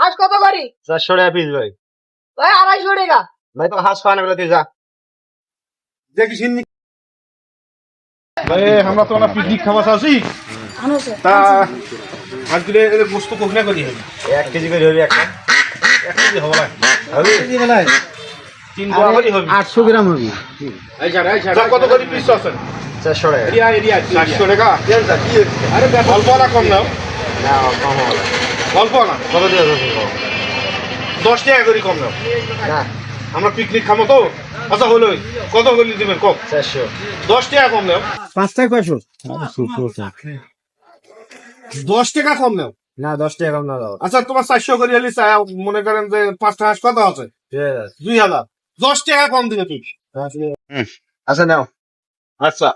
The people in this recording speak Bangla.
হাঁস কত করি? 400 টাকা পিস ভাই। ভাই 250 টাকা। ভাই তো হাঁস খাওয়ানো বলে তুই যা। দেখি সিন্নি ভাই আমরা তো না পিকনিক খাওয়া আছি তা আজকে এর গোস্ত কোকনা করি হবে 1 কেজি করে হবে একটা। 1 কেজি হবে না হবে? 3 গোয়া করি হবে 800 গ্রাম হবে। যা কত করে পিস আছে 400 টাকা। 400 টাকা আরে অল্প না কম নাও না, কম হবে না। অল্প না কত দিয়ে দেবো? 10 টাকা করে কম নাও না, আমরা পিকনিক খাবো তো আচ্ছা হলো কত করে দিবেন কম 400। 10 টাকা কম নাও 5 টাকা 500। 10 টাকা কম নাও না, 10 টাকা কম না দাও। আচ্ছা তোমার 400 করে হলে মনে করেন যে 5টা হাঁস কত আছে 2000 10 টাকা কম দিবে তুই আচ্ছা নাও। আচ্ছা